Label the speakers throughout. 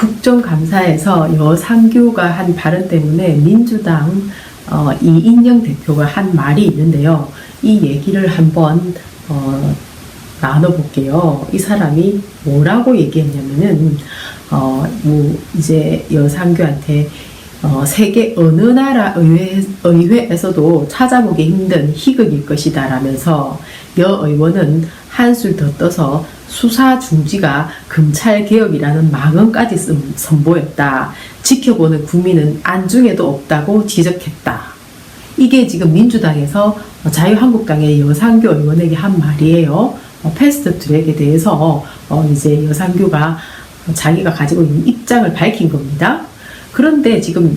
Speaker 1: 국정감사에서 여상규가 한 발언 때문에 민주당 이인영 대표가 한 말이 있는데요. 이 얘기를 한번 나눠볼게요. 이 사람이 뭐라고 얘기했냐면은 이제 여상규한테 세계 어느 나라 의회에서도 찾아보기 힘든 희극일 것이다 라면서 여 의원은 한술 더 떠서 수사 중지가 검찰개혁이라는 망언까지 선보였다. 지켜보는 국민은 안중에도 없다고 지적했다. 이게 지금 민주당에서 자유한국당의 여상규 의원에게 한 말이에요. 패스트트랙에 대해서 이제 여상규가 자기가 가지고 있는 입장을 밝힌 겁니다. 그런데 지금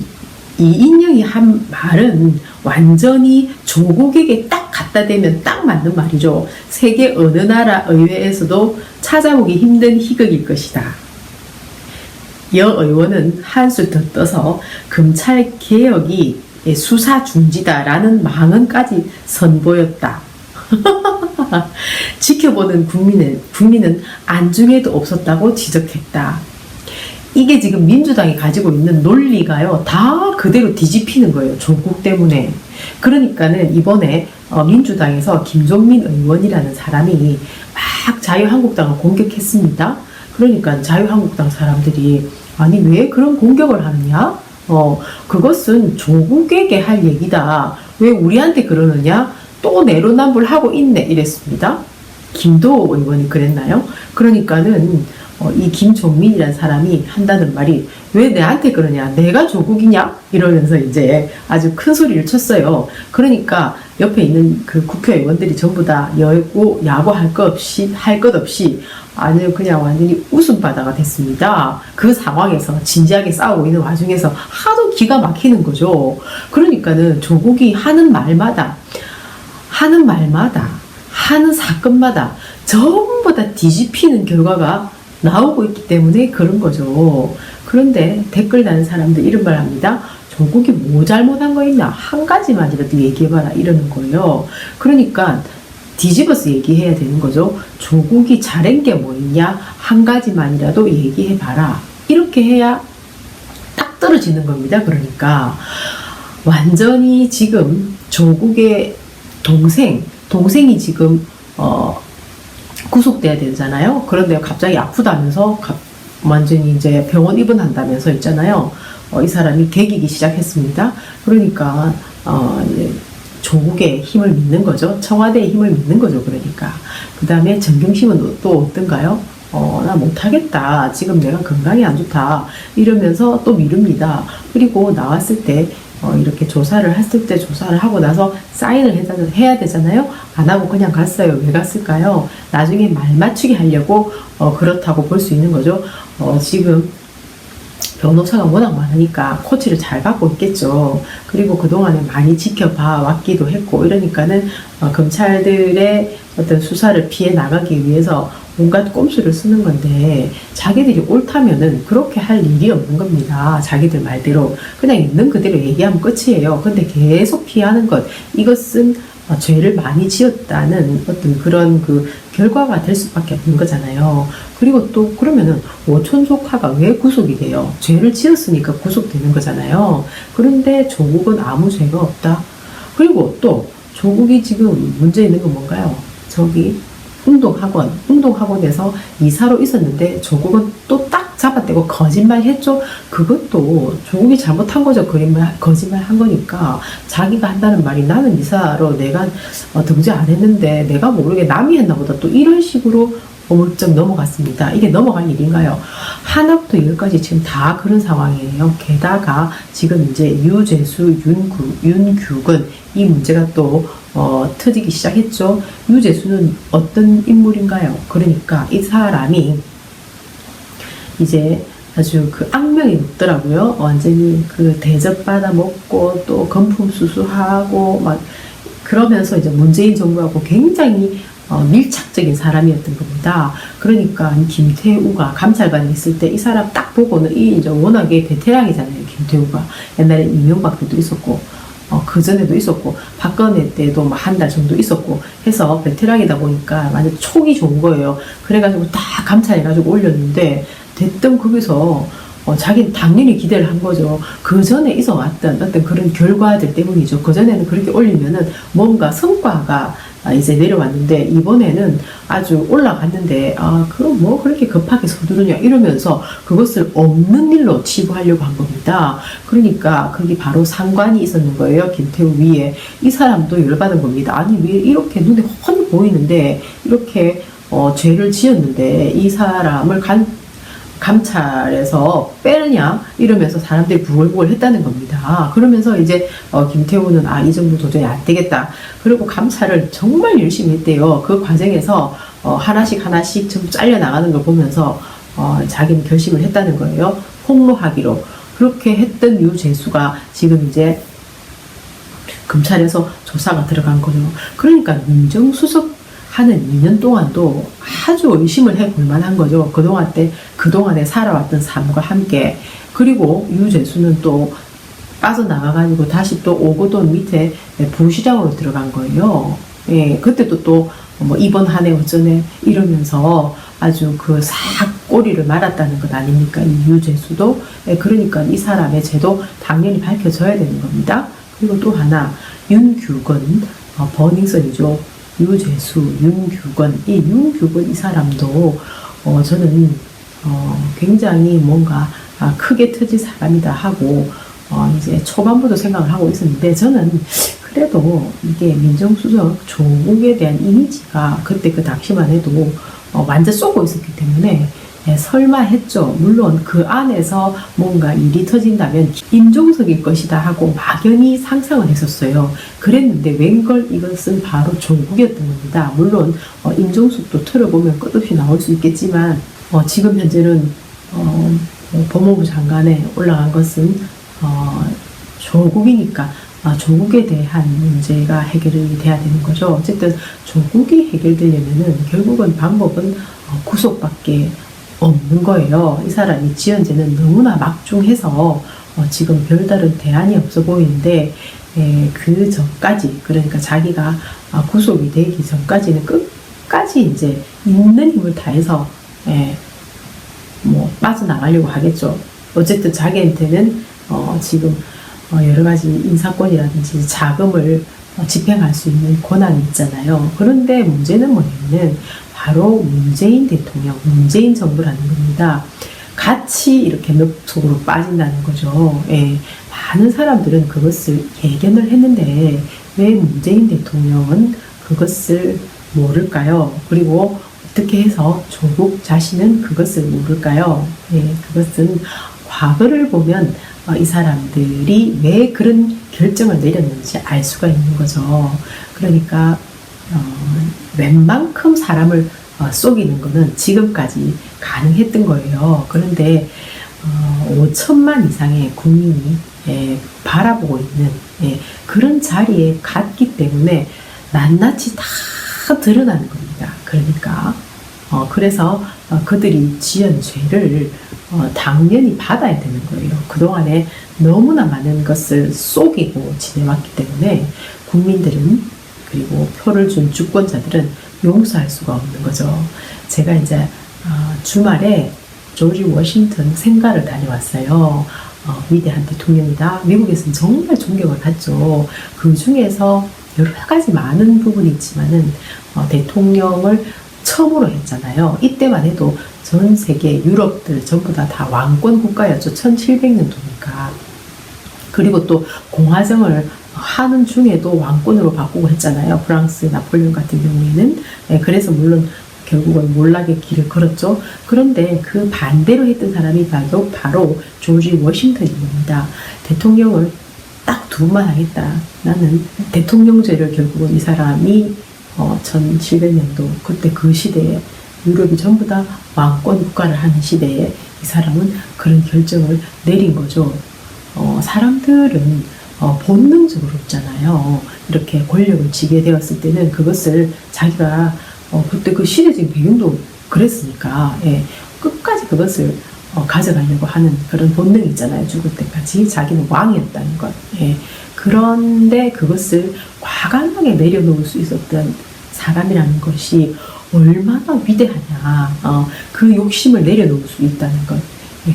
Speaker 1: 이인영이 한 말은 완전히 조국에게 딱 갖다 대면 딱 맞는 말이죠. 세계 어느 나라 의회에서도 찾아보기 힘든 희극일 것이다. 여 의원은 한술 더 떠서 검찰 개혁이 수사 중지다라는 망언까지 선보였다. 지켜보는 국민은 안중에도 없었다고 지적했다. 이게 지금 민주당이 가지고 있는 논리가요, 다 그대로 뒤집히는 거예요. 조국 때문에. 그러니까는 이번에 민주당에서 김종민 의원이라는 사람이 막 자유한국당을 공격했습니다. 그러니까 자유한국당 사람들이 아니 왜 그런 공격을 하느냐? 그것은 조국에게 할 얘기다. 왜 우리한테 그러느냐? 또 내로남불하고 있네 이랬습니다. 김도호 의원이 그랬나요? 그러니까는 이 김종민이라는 사람이 한다는 말이 왜 내한테 그러냐? 내가 조국이냐? 이러면서 이제 아주 큰 소리를 쳤어요. 그러니까 옆에 있는 그 국회의원들이 전부 다 야구 할 것 없이 아주 그냥 완전히 웃음바다가 됐습니다. 그 상황에서 진지하게 싸우고 있는 와중에서 하도 기가 막히는 거죠. 그러니까는 조국이 하는 말마다 하는 사건마다 전부 다 뒤집히는 결과가 나오고 있기 때문에 그런 거죠. 그런데 댓글 다는 사람들 이런 말 합니다. 조국이 뭐 잘못한 거 있나? 한 가지만이라도 얘기해봐라 이러는 거예요. 그러니까 뒤집어서 얘기해야 되는 거죠. 조국이 잘한 게 뭐 있냐? 한 가지만이라도 얘기해봐라. 이렇게 해야 딱 떨어지는 겁니다. 그러니까 완전히 지금 조국의 동생이 지금 구속돼야 되잖아요. 그런데 갑자기 아프다면서 완전히 이제 병원 입원한다면서 있잖아요. 이 사람이 개기기 시작했습니다. 그러니까 조국의 힘을 믿는 거죠. 청와대의 힘을 믿는 거죠. 그러니까 그 다음에 정경심은 또 어떤가요? 나 못하겠다. 지금 내가 건강이 안 좋다. 이러면서 또 미룹니다. 그리고 나왔을 때 이렇게 조사를 했을 때 조사를 하고 나서 사인을 해야 되잖아요. 안 하고 그냥 갔어요. 왜 갔을까요? 나중에 말 맞추기 하려고 그렇다고 볼 수 있는 거죠. 지금 변호사가 워낙 많으니까 코치를 잘 받고 있겠죠. 그리고 그동안에 많이 지켜봐 왔기도 했고 이러니까는 검찰들의 어떤 수사를 피해 나가기 위해서 온갖 꼼수를 쓰는 건데 자기들이 옳다면은 그렇게 할 일이 없는 겁니다. 자기들 말대로 그냥 있는 그대로 얘기하면 끝이에요. 근데 계속 피하는 것, 이것은 죄를 많이 지었다는 어떤 그런 그 결과가 될 수밖에 없는 거잖아요. 그리고 또 그러면은 오촌 조카가 왜 구속이 돼요? 죄를 지었으니까 구속되는 거잖아요. 그런데 조국은 아무 죄가 없다. 그리고 또 조국이 지금 문제 있는 건 뭔가요? 저기 운동학원에서 이사로 있었는데 조국은 또 딱 잡아떼고 거짓말 했죠. 그것도 조국이 잘못한 거죠. 거짓말 한 거니까 자기가 한다는 말이 나는 이사로 내가 등재 안 했는데 내가 모르게 남이 했나 보다 또 이런 식으로 어물쩍 넘어갔습니다. 이게 넘어갈 일인가요? 하나부터 열까지 지금 다 그런 상황이에요. 게다가 지금 이제 유재수, 윤규근 이 문제가 또 터지기 시작했죠. 유재수는 어떤 인물인가요? 그러니까 이 사람이 이제 아주 그 악명이 높더라고요. 완전히 그 대접받아 먹고 또 건품 수수하고 막 그러면서 이제 문재인 정부하고 굉장히 밀착적인 사람이었던 겁니다. 그러니까 김태우가 감찰반에 있을 때 이 사람 딱 보고는 이제 워낙에 베테랑이잖아요. 김태우가 옛날에 이명박 때도 있었고 그 전에도 있었고 박근혜 때도 한 달 정도 있었고 해서 베테랑이다 보니까 완전 촉이 좋은 거예요. 그래가지고 다 감찰해가지고 올렸는데 대뜸 거기서 자기는 당연히 기대를 한 거죠. 그 전에 있어왔던 어떤 그런 결과들 때문이죠. 그 전에는 그렇게 올리면은 뭔가 성과가 이제 내려왔는데, 이번에는 아주 올라갔는데, 그럼 뭐 그렇게 급하게 서두르냐 이러면서 그것을 없는 일로 치부하려고 한 겁니다. 그러니까 그게 바로 상관이 있었는 거예요. 김태우 위에. 이 사람도 열받은 겁니다. 아니, 왜 이렇게 눈에 훤히 보이는데 이렇게 죄를 지었는데 이 사람을 감찰에서 빼느냐 이러면서 사람들이 부글부글 했다는 겁니다. 그러면서 이제 김태우는 이 정도 도저히 안 되겠다. 그리고 감찰을 정말 열심히 했대요. 그 과정에서 하나씩 전부 잘려 나가는 걸 보면서 자기는 결심을 했다는 거예요. 폭로하기로. 그렇게 했던 유재수가 지금 이제 검찰에서 조사가 들어간 거죠. 그러니까 민정수석 하는 2년 동안도 아주 의심을 해볼 만한 거죠. 그동안에 살아왔던 삶과 함께. 그리고 유재수는 또 빠져나가가지고 다시 또 오거돈 밑에 부시장으로 들어간 거예요. 예, 그때도 또 뭐 이번 한 해 어쩌네 이러면서 아주 그 싹 꼬리를 말았다는 것 아닙니까? 이 유재수도. 예, 그러니까 이 사람의 죄도 당연히 밝혀져야 되는 겁니다. 그리고 또 하나, 윤규건, 버닝썬이죠. 유재수, 윤규건. 이 윤규건 이 사람도 저는 굉장히 뭔가 크게 터질 사람이다 하고 이제 초반부터 생각을 하고 있었는데, 저는 그래도 이게 민정수석 조국에 대한 이미지가 그때 그 당시만 해도 완전 쏟고 있었기 때문에 설마 했죠. 물론 그 안에서 뭔가 일이 터진다면 임종석일 것이다 하고 막연히 상상을 했었어요. 그랬는데 웬걸 이것은 바로 조국이었던 겁니다. 물론 임종석도 틀어보면 끝없이 나올 수 있겠지만 지금 현재는 법무부 장관에 올라간 것은 조국이니까 조국에 대한 문제가 해결이 돼야 되는 거죠. 어쨌든 조국이 해결되려면은 결국은 방법은 구속밖에 없는 거예요. 이 사람이 지은 죄는 너무나 막중해서 지금 별다른 대안이 없어 보이는데, 그 전까지, 그러니까 자기가 구속이 되기 전까지는 끝까지 이제 있는 힘을 다해서 뭐 빠져나가려고 하겠죠. 어쨌든 자기한테는 지금 여러 가지 인사권이라든지 자금을 집행할 수 있는 권한이 있잖아요. 그런데 문제는 뭐냐면 바로 문재인 대통령, 문재인 정부라는 겁니다. 같이 이렇게 늪 속으로 빠진다는 거죠. 예, 많은 사람들은 그것을 예견을 했는데 왜 문재인 대통령은 그것을 모를까요? 그리고 어떻게 해서 조국 자신은 그것을 모를까요? 예, 그것은 과거를 보면 이 사람들이 왜 그런 결정을 내렸는지 알 수가 있는 거죠. 그러니까 웬만큼 사람을 속이는 거는 지금까지 가능했던 거예요. 그런데 5천만 이상의 국민이 바라보고 있는 그런 자리에 갔기 때문에 낱낱이 다 드러나는 겁니다. 그러니까 그래서 그들이 지은 죄를 당연히 받아야 되는 거예요. 그동안에 너무나 많은 것을 속이고 지내왔기 때문에 국민들은, 그리고 표를 준 주권자들은 용서할 수가 없는 거죠. 제가 이제 주말에 조지 워싱턴 생가를 다녀왔어요. 위대한 대통령이다. 미국에서는 정말 존경을 받죠. 그 중에서 여러 가지 많은 부분이 있지만은 대통령을 처음으로 했잖아요. 이때만 해도 전 세계 유럽들 전부 다 왕권 국가였죠. 1700년도니까. 그리고 또 공화정을 하는 중에도 왕권으로 바꾸고 했잖아요. 프랑스 나폴레옹 같은 경우에는. 그래서 물론 결국은 몰락의 길을 걸었죠. 그런데 그 반대로 했던 사람이 바로 조지 워싱턴입니다. 대통령을 딱 두 번만 하겠다. 나는 대통령제를 결국은 이 사람이 1700년도 그때 그 시대에 유럽이 전부 다 왕권 국가를 하는 시대에 이 사람은 그런 결정을 내린 거죠. 사람들은 본능적으로 없잖아요. 이렇게 권력을 쥐게 되었을 때는 그것을 자기가 그때 그 시대적인 배경도 그랬으니까 끝까지 그것을 가져가려고 하는 그런 본능이 있잖아요. 죽을 때까지 자기는 왕이었다는 것. 그런데 그것을 과감하게 내려놓을 수 있었던 사람이라는 것이 얼마나 위대하냐. 그 욕심을 내려놓을 수 있다는 것.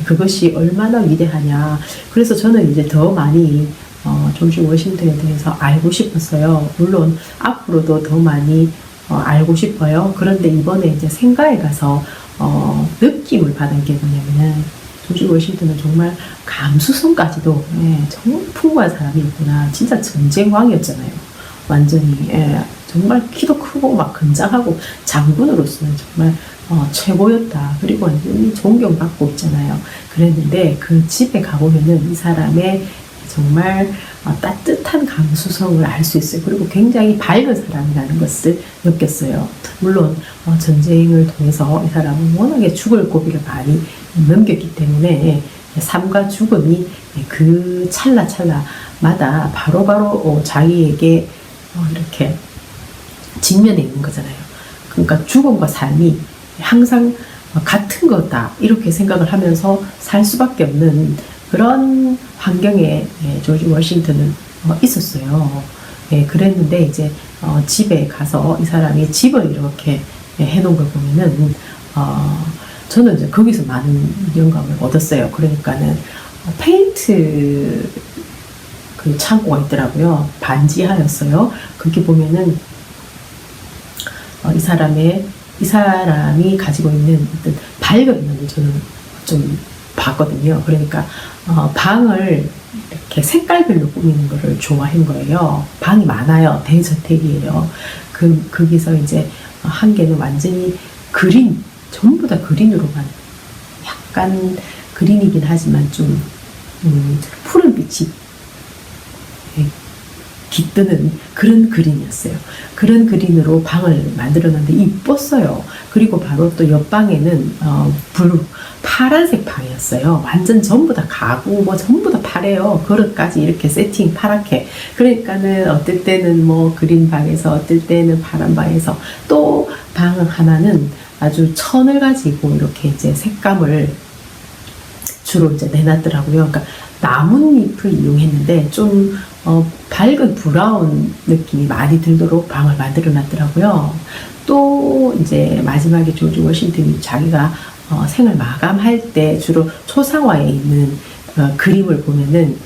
Speaker 1: 그것이 얼마나 위대하냐. 그래서 저는 이제 더 많이 조지 워싱턴에 대해서 알고 싶었어요. 물론 앞으로도 더 많이 알고 싶어요. 그런데 이번에 이제 생가에 가서 느낌을 받은 게 뭐냐면은 조지 워싱턴은 정말 감수성까지도 정말 풍부한 사람이었구나. 진짜 전쟁왕이었잖아요. 완전히 정말 키도 크고 막 건장하고 장군으로서는 정말 최고였다. 그리고 완전히 존경받고 있잖아요. 그랬는데 그 집에 가보면은 이 사람의 정말 따뜻한 감수성을 알 수 있어요. 그리고 굉장히 밝은 사람이라는 것을 느꼈어요. 물론 전쟁을 통해서 이 사람은 워낙에 죽을 고비를 많이 넘겼기 때문에 삶과 죽음이 그 찰나찰나마다 바로바로 자기에게 이렇게 직면해 있는 거잖아요. 그러니까 죽음과 삶이 항상 같은 거다 이렇게 생각을 하면서 살 수밖에 없는 그런 환경에 조지 워싱턴은 있었어요. 그랬는데 이제 집에 가서 이 사람이 집을 이렇게 해놓은 걸 보면은 저는 이제 거기서 많은 영감을 얻었어요. 그러니까는 페인트 그 창고가 있더라고요. 반지하였어요. 거기 보면은 이 사람이 가지고 있는 어떤 밝은 면을 저는 좀 봤거든요. 그러니까 방을 이렇게 색깔별로 꾸미는 거를 좋아한 거예요. 방이 많아요. 대저택이에요. 거기서 이제 한 개는 완전히 그린, 전부 다 그린으로만, 약간 그린이긴 하지만 좀 푸른 빛이 깃드는 그런 그린이었어요. 그런 그린으로 방을 만들어놨는데 이뻤어요. 그리고 바로 또 옆방에는 파란색 방이었어요. 완전 전부 다 가구 뭐 전부 다 파래요. 그릇까지 이렇게 세팅 파랗게. 그러니까는 어떨 때는 뭐 그린 방에서 어떨 때는 파란 방에서 또 방 하나는 아주 천을 가지고 이렇게 이제 색감을 주로 이제 내놨더라고요. 그러니까 나뭇잎을 이용했는데 좀 밝은 브라운 느낌이 많이 들도록 방을 만들어 놨더라고요. 또 이제 마지막에 조지 워싱턴이 자기가 생을 마감할 때 주로 초상화에 있는 그림을 보면은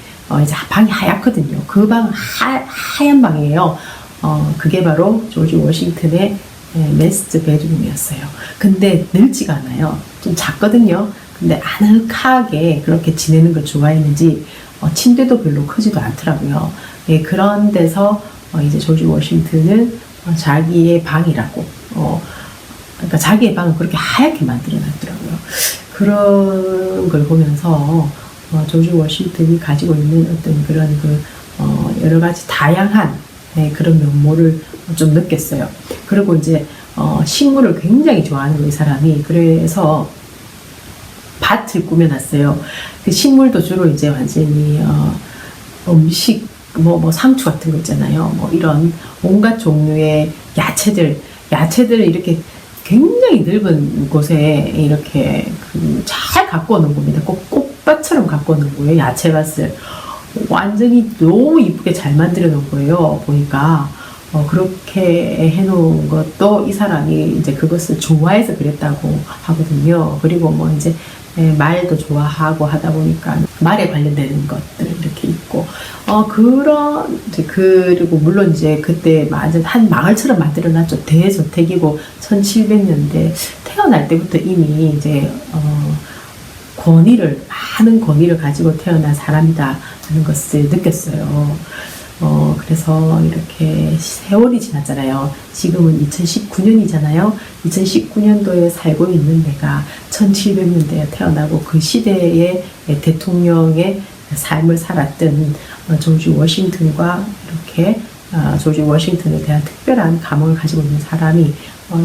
Speaker 1: 이제 방이 하얗거든요. 그 방 하얀 방이에요. 그게 바로 조지 워싱턴의 메스트 베드룸이었어요. 근데 넓지가 않아요. 좀 작거든요. 근데 아늑하게 그렇게 지내는 걸 좋아했는지 침대도 별로 크지도 않더라고요. 그런 데서 이제 조지 워싱턴은 자기의 방이라고 그러니까 자기의 방을 그렇게 하얗게 만들어 놨더라고요. 그런 걸 보면서 조지 워싱턴이 가지고 있는 어떤 그런 여러 가지 다양한 그런 면모를 좀 느꼈어요. 그리고 이제 식물을 굉장히 좋아하는 이 사람이 그래서 밭을 꾸며놨어요. 그 식물도 주로 이제 완전히 음식 뭐 상추 같은 거 있잖아요. 뭐 이런 온갖 종류의 야채들을 이렇게 굉장히 넓은 곳에 이렇게 잘 갖고 오는 겁니다. 꼭 꽃밭처럼 갖고 오는 거예요. 야채밭을 완전히 너무 이쁘게 잘 만들어 놓은 거예요. 보니까 그렇게 해놓은 것도 이 사람이 이제 그것을 좋아해서 그랬다고 하거든요. 그리고 뭐 이제 말도 좋아하고 하다 보니까 말에 관련되는 것들 이렇게 있고 그리고 물론 이제 그때 완전 한 마을처럼 만들어놨죠. 대저택이고 1700년대 태어날 때부터 이미 이제 많은 권위를 가지고 태어난 사람이다 하는 것을 느꼈어요. 그래서 이렇게 세월이 지났잖아요. 지금은 2019년이잖아요. 2019년도에 살고 있는 내가 1700년대에 태어나고 그 시대의 대통령의 삶을 살았던 조지 워싱턴과 이렇게 조지 워싱턴에 대한 특별한 감흥을 가지고 있는 사람이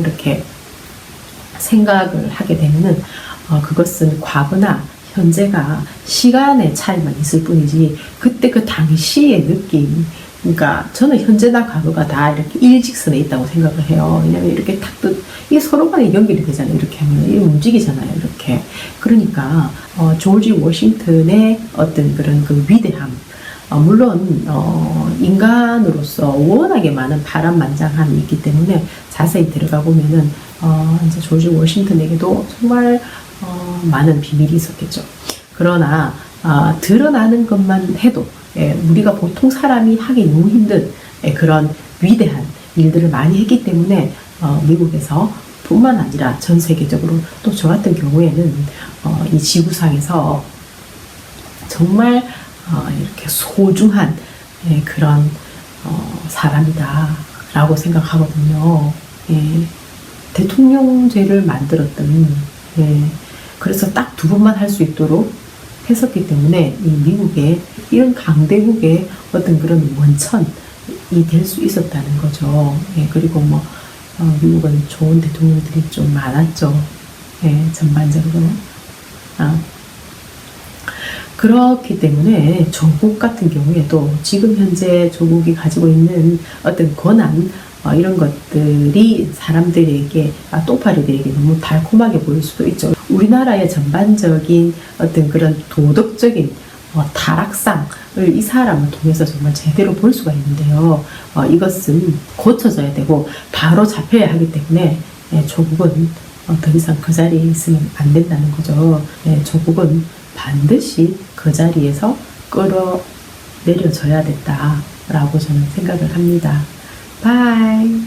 Speaker 1: 이렇게 생각을 하게 되면은 그것은 과거나 현재가 시간의 차이만 있을 뿐이지 그때 그 당시의 느낌 그러니까 저는 현재나 과거가 다 이렇게 일직선에 있다고 생각을 해요. 왜냐면 이렇게 이게 서로 간에 연결이 되잖아요. 이렇게 하면 이렇게 움직이잖아요. 이렇게 그러니까 조지 워싱턴의 어떤 그런 그 위대함 물론 인간으로서 워낙에 많은 파란만장함이 있기 때문에 자세히 들어가 보면은 이제 조지 워싱턴에게도 정말 많은 비밀이 있었겠죠. 그러나 드러나는 것만 해도 우리가 보통 사람이 하기 너무 힘든 그런 위대한 일들을 많이 했기 때문에 미국에서 뿐만 아니라 전 세계적으로 또 저 같은 경우에는 이 지구상에서 정말 이렇게 소중한 그런 사람이다 라고 생각하거든요. 대통령제를 만들었던 그래서 딱 2번만 할 수 있도록 했었기 때문에 이 미국의 이런 강대국의 어떤 그런 원천이 될 수 있었다는 거죠. 그리고 뭐 미국은 좋은 대통령들이 좀 많았죠. 전반적으로. 그렇기 때문에 조국 같은 경우에도 지금 현재 조국이 가지고 있는 어떤 권한 이런 것들이 사람들에게 똥파리들에게 너무 달콤하게 보일 수도 있죠. 우리나라의 전반적인 어떤 그런 도덕적인 타락상을 이 사람을 통해서 정말 제대로 볼 수가 있는데요. 이것은 고쳐져야 되고 바로 잡혀야 하기 때문에 조국은 더 이상 그 자리에 있으면 안 된다는 거죠. 조국은 반드시 그 자리에서 끌어내려져야 된다라고 저는 생각을 합니다. 바이.